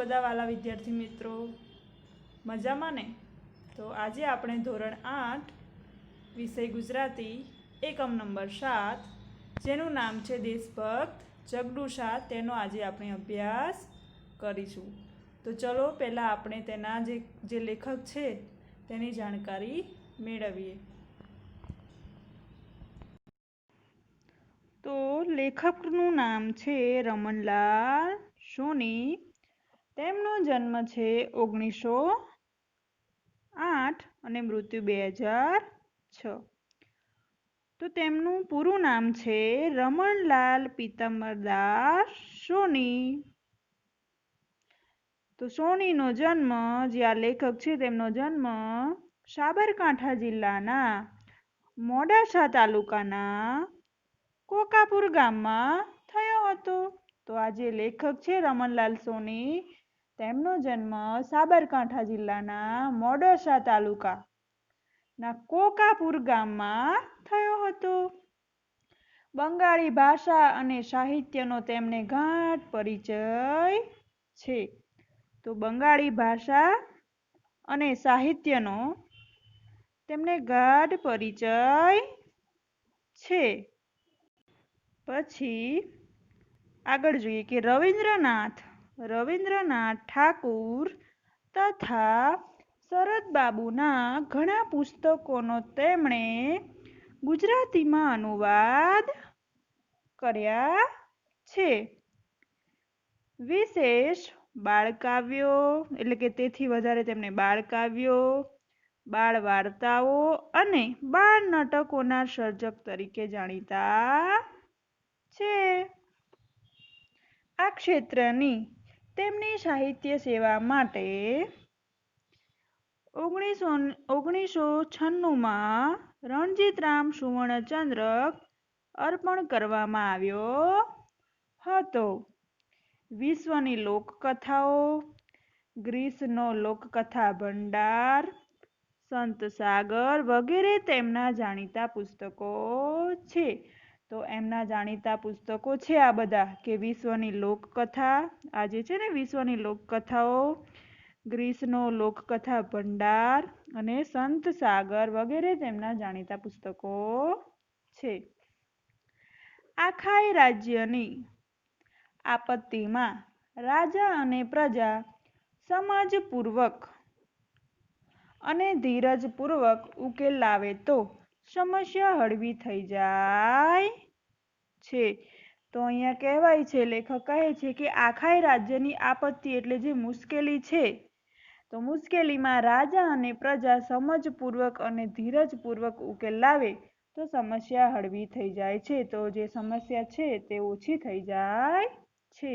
બધા વાલા વિદ્યાર્થી મિત્રો, મજામાં ને? તો આજે આપણે ધોરણ 8 વિષય ગુજરાતી એકમ નંબર 7 જેનું નામ છે દેશભક્ત જગડુ શાહ, તેનો આજે આપણે અભ્યાસ કરીશું. તો ચલો પહેલાં આપણે તેના જે લેખક છે તેની જાણકારી મેળવીએ. તો લેખકનું નામ છે રમણલાલ સોની. તેમનો જન્મ છે 1908 અને મૃત્યુ 2006. તો તેમનું પૂરું નામ છે રમણલાલ પીતાંબરદાસ સોની. તો સોનીનો જન્મ, જે આ લેખક છે તેમનો જન્મ સાબરકાંઠા જિલ્લાના મોડાસા તાલુકાના કોકાપુર ગામમાં થયો હતો. તો આ જે લેખક છે રમણલાલ સોની, તેમનો જન્મ સાબરકાંઠા જિલ્લાના મોડાસા તાલુકાના કોકાપુર ગામમાં થયો હતો. બંગાળી ભાષા અને સાહિત્યનો તેમને ગાઢ પરિચય છે. તો બંગાળી ભાષા અને સાહિત્યનો તેમને ગાઢ પરિચય છે. પછી આગળ જોઈએ કે રવિન્દ્રનાથ ઠાકુર તથા શરદબાબુના ઘણા પુસ્તકોનો તેમણે ગુજરાતીમાં અનુવાદ કર્યા છે. વિશેષ બાળકાવ્યો એટલે કે તેથી વધારે તેમને બાળકાવ્યો, બાળ વાર્તાઓ અને બાળ નાટકોના સર્જક તરીકે જાણીતા છે. આ ક્ષેત્રની તેમની સાહિત્ય સેવા માટે 1996માં રણજીતરામ સુવર્ણચંદ્રક અર્પણ કરવામાં આવ્યો હતો. વિશ્વની લોકકથાઓ, ગ્રીસનો લોકકથા ભંડાર, સંત સાગર વગેરે તેમના જાણીતા પુસ્તકો છે. તો એમના જાણીતા પુસ્તકો છે આ બધા, કે વિશ્વની લોકકથા, આ જે છે ને વિશ્વની લોકકથાઓ, ગ્રીસનો લોકકથા ભંડાર અને સંત સાગર વગેરે તેમના જાણીતા પુસ્તકો છે. આખાય રાજ્યની આપત્તિમાં રાજા અને પ્રજા સમજપૂર્વક અને ધીરજપૂર્વક ઉકેલ લાવે તો સમસ્યા હળવી થઈ જાય છે. તો અહીંયા કહેવાય છે, લેખક કહે છે કે આખાય રાજ્યની આપત્તિ એટલે જે મુશ્કેલી છે, તો મુશ્કેલીમાં રાજા અને પ્રજા સમજપૂર્વક અને ધીરજપૂર્વક ઉકેલ લાવે તો સમસ્યા હળવી થઈ જાય છે. તો જે સમસ્યા છે તે ઓછી થઈ જાય છે.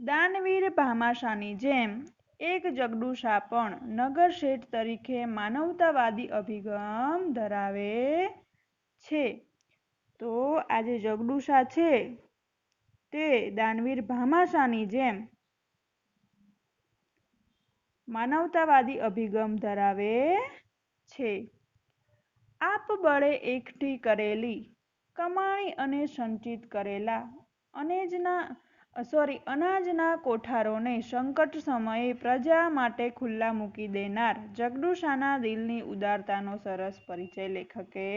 દાનવીર ભામાશાની જેમ એક જગડુ શાહ પણ નગરશેઠ તરીકે માનવતાવાદી અભિગમ ધરાવે છે. તો આ જે જગડુ શાહ છે તે દાનવીર ભામાશાની જેમ માનવતાવાદી અભિગમ ધરાવે છે. આપબળે એકઠી કરેલી કમાણી અને સંચિત કરેલા અનાજના કોઠારોને સંકટ સમયે પ્રજા માટે ખુલ્લા મૂકી દેનાર જગડુ શાહના દિલની ઉદારતાનો સરસ પરિચય લેખકે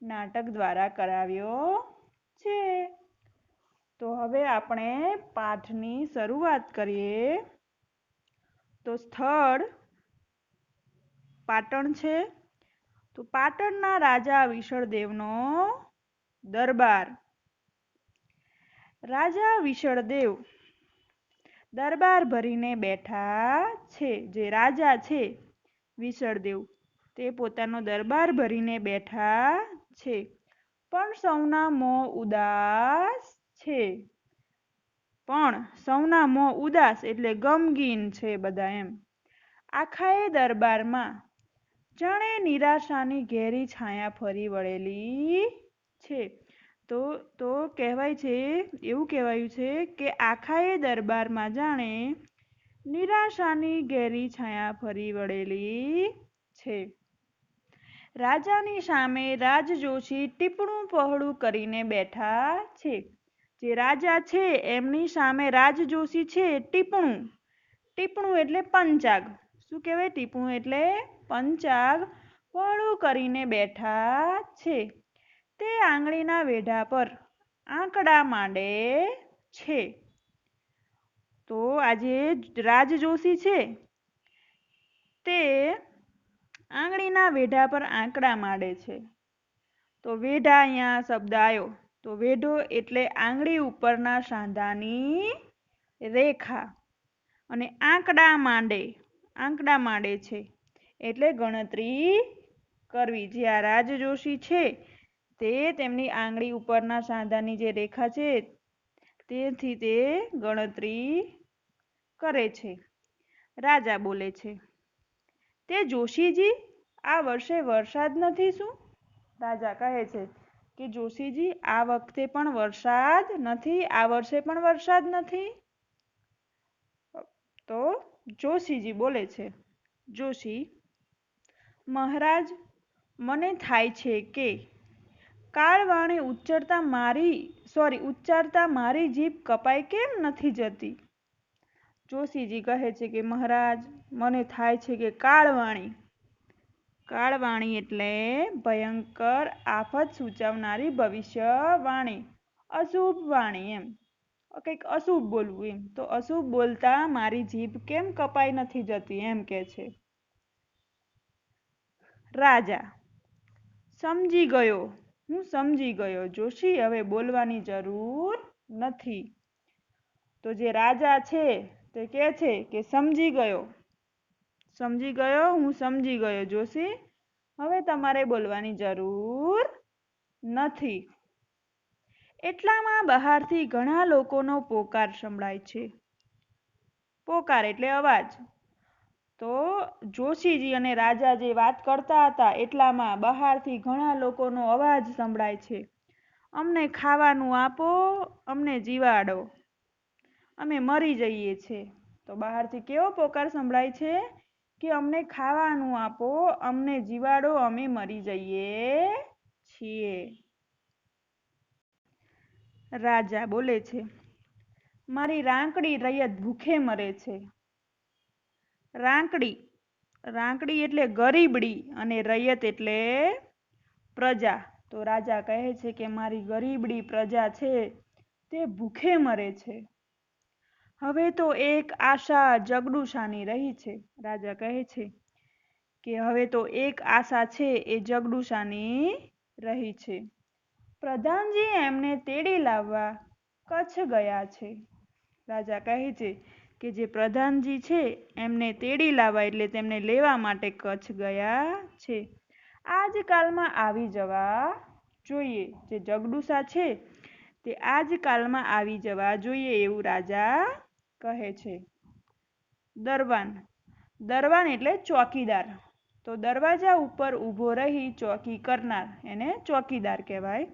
નાટક દ્વારા કરાવ્યો છે. તો હવે આપણે પાઠની શરૂઆત કરીએ. તો સ્થળ પાટણ છે. તો પાટણના રાજા વિશળદેવનો દરબાર. રાજા વિશળદેવ દરબાર ભરીને બેઠા છે. જે રાજા છે વિશળદેવ, તે પોતાનો દરબાર ભરીને બેઠા છે. પણ સૌના મોં ઉદાસ છે. પણ સૌના મોં ઉદાસ એટલે ગમગીન છે બધા એમ. આખાએ દરબારમાં જાણે નિરાશાની ઘેરી છાયા ફરી વળેલી છે. તો કહેવાય છે, એવું કહેવાયું છે કે આખાએ દરબારમાં જાણે નિરાશાની ઘેરી છાયા ફરી વળેલી છે. રાજાની સામે રાજજોશી ટીપણું પહોળું કરીને બેઠા છે. જે રાજા છે એમની સામે રાજ જોશી છે ટીપણું, ટીપણું એટલે પંચાગ, શું કહેવાય? ટીપણું એટલે પંચાગ પહોળું કરીને બેઠા છે. તે આંગળીના વેઢા પર આંકડા માંડે છે. તો આજે રાજ જોશી છે તે આંગળીના વેઢા પર આંકડા માંડે છે. તો વેઢા અહીંયા શબ્દ આવ્યો. તો વેઢો એટલે આંગળી ઉપરના સાંધાની રેખા અને આંકડા માંડે છે એટલે ગણતરી કરવી. જે આ રાજ જોશી છે તે તેમની આંગળી ઉપરના સાંધાની જે રેખા છે તેથી તે ગણતરી કરે છે. રાજા બોલે છે, તે જોશીજી, આ વર્ષે વરસાદ નથી શું? રાજા કહે છે કે જોશીજી, આ વખતે પણ વરસાદ નથી, આ વર્ષે પણ વરસાદ નથી. તો જોશીજી બોલે છે, જોશી, મહારાજ, મને થાય છે કે કાળવાણી ઉચ્ચારતા મારી જીભ કપાઈ કેમ નથી જતી? જોશીજી કહે છે કે મહારાજ, મને થાય છે કે કાળવાણી એટલે ભયંકર આફત સૂચવનારી ભવિષ્યવાણી, અશુભ વાણી, એમ કંઈક અશુભ બોલવું એમ. તો અશુભ બોલતા મારી જીભ કેમ કપાઈ નથી જતી એમ કે છે. રાજા, સમજી ગયો, હું સમજી ગયો જોશી, હવે બોલવાની જરૂર નથી. તો જે રાજા છે તે કહે છે કે સમજી ગયો, હું સમજી ગયો જોશી, હવે તમારે બોલવાની જરૂર નથી. એટલામાં બહારથી ઘણા લોકોનો પોકાર સંભળાય છે. પોકાર એટલે અવાજ. તો જોશીજી અને રાજા જે વાત કરતા હતા એટલામાં બહારથી ઘણા લોકોનો અવાજ સંભળાય છે. અમને ખાવાનું આપો, અમને જીવાડો, અમે મરી જઈએ છીએ. તો બહારથી કેવો પોકાર સંભળાય છે કે અમને ખાવાનું આપો, અમને જીવાડો, અમે મરી જઈએ છીએ. રાજા બોલે છે, મારી રાંકડી રૈયત ભૂખે મરે છે. રાંકડી એટલે ગરીબડી અને રૈયત એટલે પ્રજા. તો રાજા કહે છે કે મારી ગરીબડી પ્રજા છે તે ભૂખે મરે છે. હવે તો એક આશા જગડુશાની રહી છે. રાજા કહે છે કે હવે તો એક આશા છે એ જગડુશાની રહી છે. પ્રધાનજી એમને તેડી લાવવા કચ્છ ગયા છે. રાજા કહે છે કે જે પ્રધાનજી છે એમને તેડી લાવવા એટલે તેમને લેવા માટે કચ્છ ગયા છે. આજકાલમાં આવી જવા જોઈએ. જે જગડુશા છે તે આજકાલમાં આવી જવા જોઈએ એવું રાજા કહે છે. દરવાન એટલે ચોકીદાર. તો દરવાજા ઉપર ઊભો રહી ચોકી કરનાર એને ચોકીદાર કહેવાય.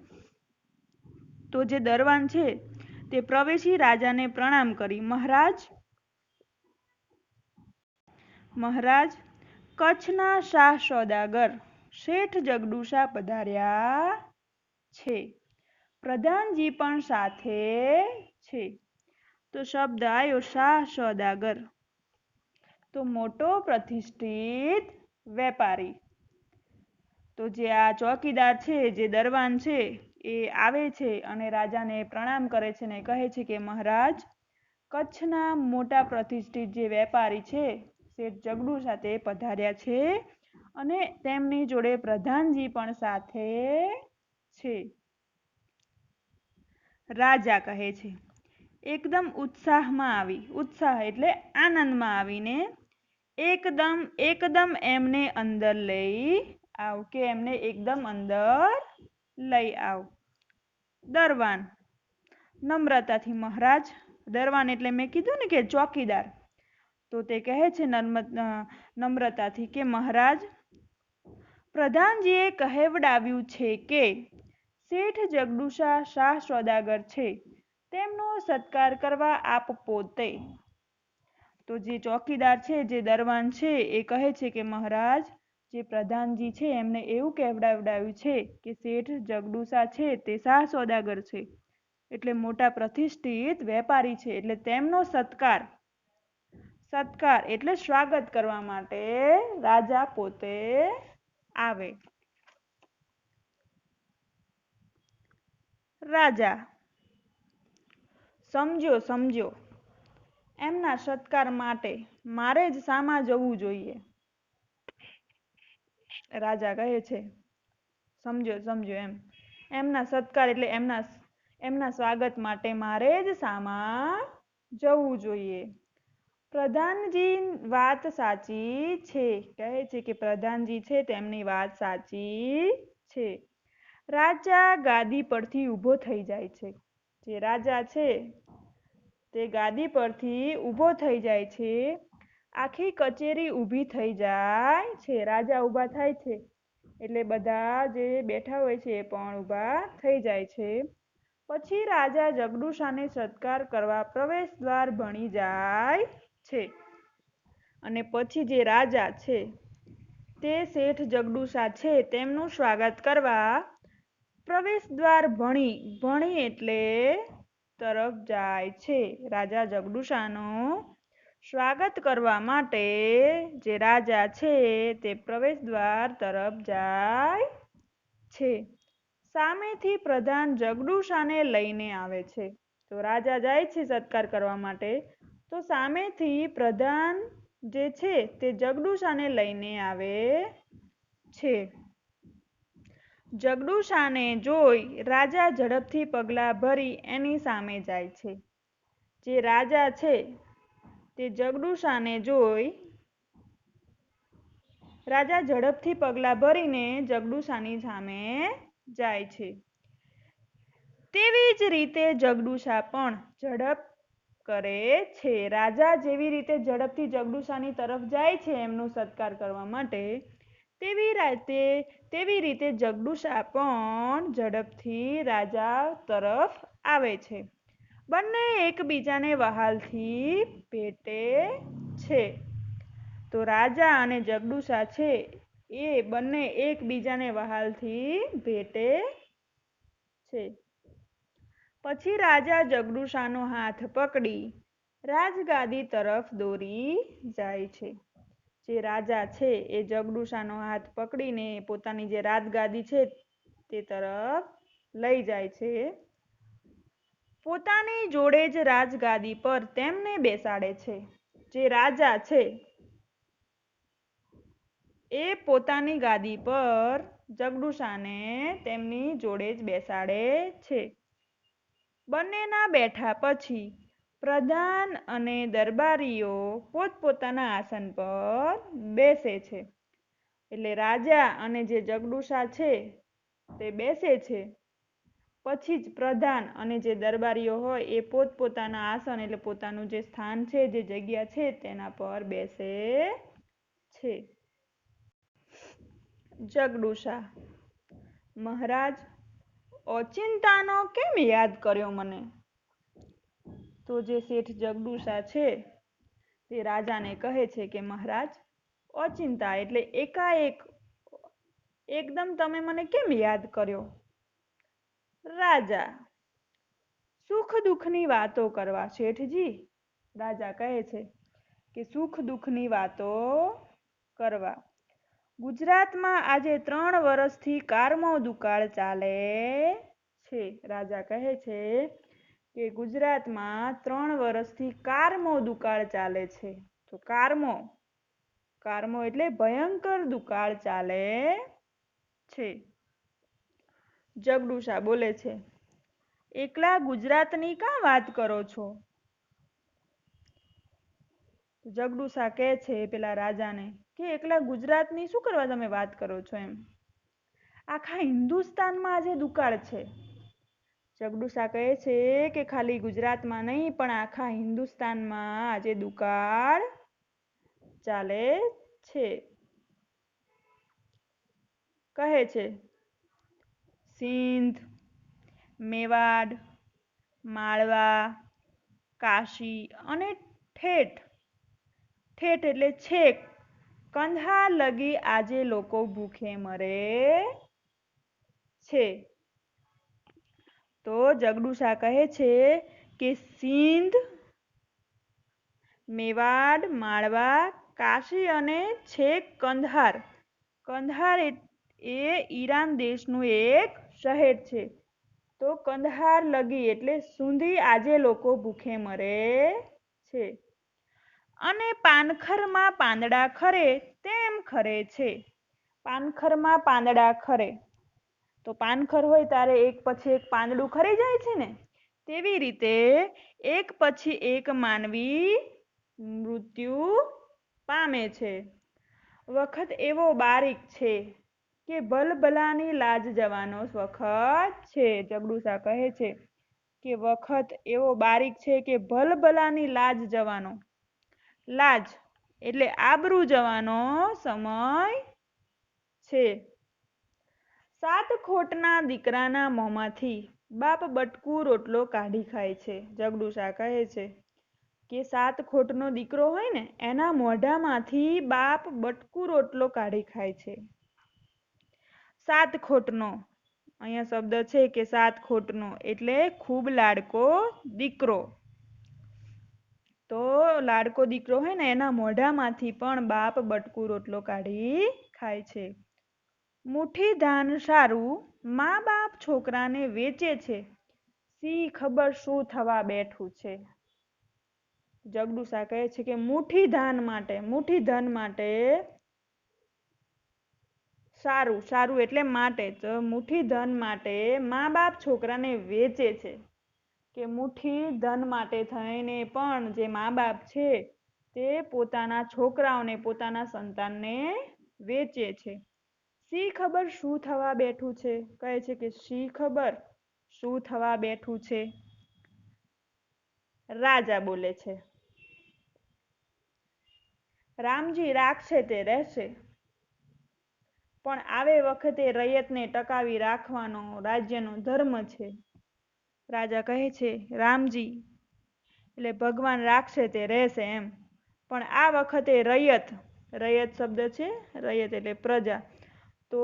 તો જે દરવાન છે તે પ્રવેશી રાજાને પ્રણામ કરી, મહારાજ, કચ્છના શાહ સોદાગર શેઠ જગડુશા પધાર્યા છે. પ્રધાનજી પણ સાથે છે. તો શબ્દ આવ્યો શાહ સોદાગર. તો મોટો પ્રતિષ્ઠિત વેપારી. તો જે આ ચોકીદાર છે, જે દરવાન છે એ આવે છે અને રાજાને પ્રણામ કરે છે ને કહે છે કે મહારાજ, કચ્છના મોટા પ્રતિષ્ઠિત જે વેપારી છે શેઠ જગડુશા તે પધાર્યા છે અને તેમની જોડે પ્રધાનજી પણ સાથે છે. રાજા કહે છે, એકદમ ઉત્સાહ એટલે આનંદમાં આવીને એકદમ એમને અંદર લઈ આવ, કે એમને એકદમ અંદર લઈ આવ. દરવાન નમ્રતાથી, મહારાજ, દરવાન એટલે મેં કીધું ને કે ચોકીદાર. તો તે કહે છે નમ્રતાથી કે મહારાજ, પ્રધાનજીએ કહેવડાવ્યું છે કે શેઠ જગડુશા શાહ સોદાગર છે તેમનો સત્કાર કરવા આપ પોતે. તો જે ચોકીદાર છે, જે દરવાન છે એ કહે છે કે મહારાજ, જે પ્રધાનજી છે એમને એવું કહેવડાવ્યું છે કે શેઠ જગડુશા છે તે શાહ સોદાગર છે એટલે મોટા પ્રતિષ્ઠિત વેપારી છે, એટલે તેમનો સત્કાર એટલે સ્વાગત કરવા માટે રાજા પોતે આવે. રાજા સમજો એમના સત્કાર માટે મારે જ સામા જવું જોઈએ. રાજા કહે છે સમજો એમના સત્કાર એટલે એમના સ્વાગત માટે મારે જ સામા જવું જોઈએ. પ્રધાનજી વાત સાચી છે, કહે છે કે પ્રધાનજી છે તેમની વાત સાચી છે. રાજા ગાદી પરથી ઊભો થઈ જાય છે. જે રાજા છે તે ગાદી પરથી ઊભો થઈ જાય છે. આખી કચેરી ઊભી થઈ જાય છે. રાજા ઊભા થાય છે એટલે બધા જે બેઠા હોય છે એ પણ ઊભા થઈ જાય છે. પછી રાજા જગદુશાને સત્કાર કરવા પ્રવેશ દ્વાર ભણી જાય છે. અને પછી જે રાજા છે તે શેઠ જગદુશા છે તેમનું સ્વાગત કરવા પ્રવેશ દ્વાર ભણી એટલે તરફ જાય છે. રાજા જગદુશાનું સ્વાગત કરવા માટે જે રાજા છે તે પ્રવેશ દ્વાર તરફ જાય છે. સામેથી પ્રધાન જગદુશાને લઈને આવે છે. તો રાજા જાય છે સત્કાર કરવા માટે, તો સામેથી પ્રધાન જે છે તે જગદુશાને લઈને આવે છે. જગદુશાને જોઈ રાજા ઝડપથી પગલાં ભરી એની સામે જાય છે. જે રાજા છે તે જગદુશાને જોઈ રાજા ઝડપથી પગલાં ભરીને જગદુશાની સામે જાય છે. તેવી જ રીતે જગદુશા પણ ઝડપ કરે છે. રાજા જેવી રીતે ઝડપથી જગદુશાની તરફ જાય છે એમનો સત્કાર કરવા માટે, તેવી રીતે જગદુશા પણ ઝડપથી રાજા તરફ આવે છે. બંને એકબીજાને વહાલથી ભેટે છે. તો રાજા અને જગદુશા છે એ બંને એકબીજાને વહાલથી ભેટે છે. પછી રાજા જગદુશાનો હાથ પકડી રાજગાદી તરફ દોરી જાય છે. જે રાજા છે એ જગદુશાનો હાથ પકડીને પોતાની જે રાજગાદી છે તે તરફ લઈ જાય છે. પોતાની જોડે જ રાજગાદી પર તેમને બેસાડે છે. જે રાજા છે એ પોતાની ગાદી પર જગદુશાને તેમની જોડે જ બેસાડે છે. બંનેના બેઠા પછી પ્રધાન અને દરબારીઓ પોતપોતાના આસન પર બેસે છે. એટલે રાજા અને જે જગદુશા છે તે બેસે છે. પછી જ પ્રધાન અને જે દરબારીઓ હોય એ પોતપોતાના આસન એટલે પોતાનું જે સ્થાન છે, જે જગ્યા છે તેના પર બેસે છે. જગદુશા મહારાજ, ઓચિંતાનો કેમ યાદ કર્યો મને? તો જે શેઠ જગદુશા છે તે રાજાને કહે છે કે મહારાજ, ઓચિંતા એટલે એકાએક એકદમ તમે મને કેમ યાદ કર્યો? રાજા, સુખ દુઃખની વાતો કરવા શેઠજી. રાજા કહે છે કે સુખ દુઃખની વાતો કરવા. ગુજરાતમાં આજે 3 વર્ષથી કારમો દુકાળ ચાલે છે. રાજા કહે છે કે ગુજરાતમાં 3 વર્ષથી કારમો દુકાળ ચાલે છે. તો કારમો એટલે ભયંકર દુકાળ ચાલે છે. જગદુશા બોલે છે, એકલા ગુજરાતની કાં વાત કરો છો? જગદુશા કહે છે પેલા રાજાને કે એકલા ગુજરાતની શું કરવા તમે વાત કરો છો એમ? આખા હિન્દુસ્તાનમાં આજે દુકાળ છે. જગદુશા કહે છે કે ખાલી ગુજરાતમાં નહીં પણ આખા હિન્દુસ્તાનમાં આજે દુકાળ ચાલે છે. કહે છે સિંધ, મેવાડ, માળવા, કાશી અને ઠેઠ એટલે છેક કંધાર લગી આજે લોકો ભૂખે મરે છે. તો જગડુશા કહે છે કે સિંધ, મેવાડ, માળવા, કાશી અને છેક કંધાર. કંધાર એ ઈરાન દેશનું એક શહેર છે. તો કંધાર લગી એટલે સુધી આજે લોકો ભૂખે મરે છે. અને પાનખરમાં પાંદડા ખરે તેમ ખરે છે. પાનખરમાં પાંદડા ખરે. તો પાનખર હોય ત્યારે એક પછી એક પાંદડું ખરી જાય છે ને, તેવી રીતે એક પછી એક માનવી મૃત્યુ પામે છે. વખત એવો બારીક છે કે ભલભલાની લાજ જવાનો વખત છે. જગડુશા કહે છે કે વખત એવો બારીક છે કે ભલભલાની લાજ જવાનો. લાજ એટલે આબરૂ જવાનો સમય છે. સાત ખોટના દીકરાના મોંમાંથી બાપ બટકું રોટલો કાઢી ખાય છે. જગડુશા કહે છે કે સાત ખોટનો દીકરો હોય ને એના મોઢામાંથી બાપ બટકું રોટલો કાઢી ખાય છે. સાત ખોટનો અહીંયા શબ્દ છે કે સાત ખોટનો એટલે ખૂબ લાડકો દીકરો. તો લાડકો દીકરો હોય ને એના મોઢામાંથી પણ બાપ બટકું રોટલો કાઢી ખાય છે. મુઠ્ઠી ધાન સારું મા બાપ છોકરાને વેચે છે, શી ખબર શું થવા બેઠું છે. જગડુશા કહે છે કે મુઠ્ઠી ધન માટે સારું, સારું એટલે માટે, તો મુઠ્ઠી ધન માટે મા બાપ છોકરાને વેચે છે. કે મુઠ્ઠી ધન માટે થઈને પણ જે મા બાપ છે તે પોતાના છોકરાઓને, પોતાના સંતાનને વેચે છે. શી ખબર શું થવા બેઠું છે. કહે છે કે શી ખબર શું થવા બેઠું છે. રાજા બોલે છે, રામજી રાખશે તે રહેશે, પણ આવે વખતે રૈયતને ટકાવી રાખવાનો રાજ્યનો ધર્મ છે. રાજા કહે છે રામજી એટલે ભગવાન રાખશે તે રહેશે એમ, પણ આ વખતે રૈયત શબ્દ છે, રૈયત એટલે પ્રજા, તો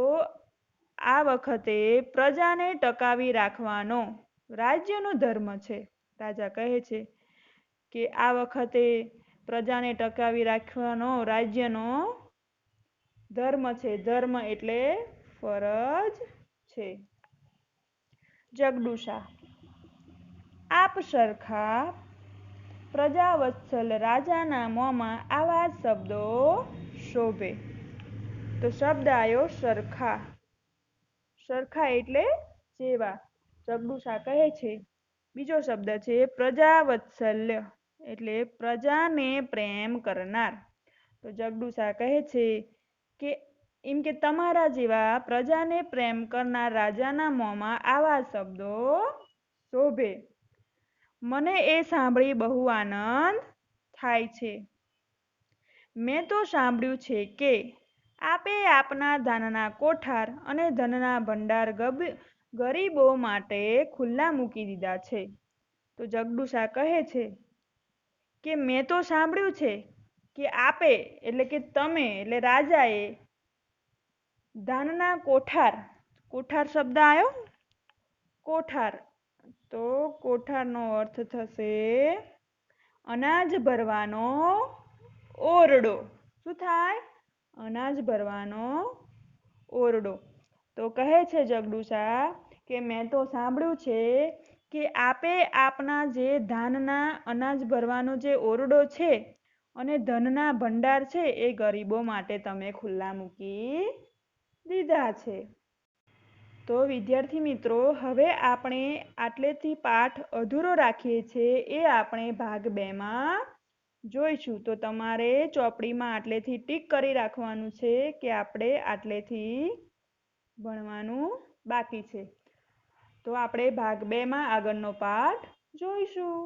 આ વખતે પ્રજાને ટકાવી રાખવાનો રાજ્યનો ધર્મ છે. રાજા કહે છે કે આ વખતે પ્રજાને ટકાવી રાખવાનો રાજ્યનો ધર્મ છે. ધર્મ એટલે ફરજ છે. જગડુશા આપ સરખા પ્રજાવત્સલ રાજાના મોંમાં આવા શબ્દો શોભે. તો શબ્દ આવ્યો સરખા. સરખા એટલે જેવા. જગડુશા કહે છે બીજો શબ્દ છે પ્રજાવત્સલ્ય એટલે પ્રજાને પ્રેમ કરનાર. તો જગડુશા કહે છે કે એમ કે તમારા જેવા પ્રજાને પ્રેમ કરનાર રાજાના મોંમાં આવા શબ્દો શોભે. મને એ સાંભળી બહુ આનંદ થાય છે. મેં તો સાંભળ્યું છે કે આપે આપના ધાનના કોઠાર અને ધનના ભંડાર ગરીબો માટે ખુલ્લા મૂકી દીધા છે. તો જગડુશા કહે છે કે મેં તો સાંભળ્યું છે કે આપે એટલે કે તમે એટલે રાજાએ ધાનના કોઠાર, કોઠાર શબ્દ આવ્યો, કોઠાર, તો કોઠારનો અર્થ થશે અનાજ ભરવાનો ઓરડો. શું થાય? અનાજ ભરવાનો ઓરડો. તો કહે છે જગડુશા કે મેં તો સાંભળ્યું છે કે આપે આપના જે ધાનના અનાજ ભરવાનો જે ઓરડો છે અને ધનના ભંડાર છે એ ગરીબો માટે તમે ખુલ્લા મૂકી દીધા છે. તો વિદ્યાર્થી મિત્રો, હવે આપણે આટલેથી પાઠ અધૂરો રાખીએ છીએ, એ આપણે ભાગ 2 માં જોઈશું. તો તમારે ચોપડીમાં આટલેથી ટીક કરી રાખવાનું છે કે આપણે આટલેથી ભણવાનું બાકી છે. તો આપણે ભાગ 2 માં આગળનો પાઠ જોઈશું.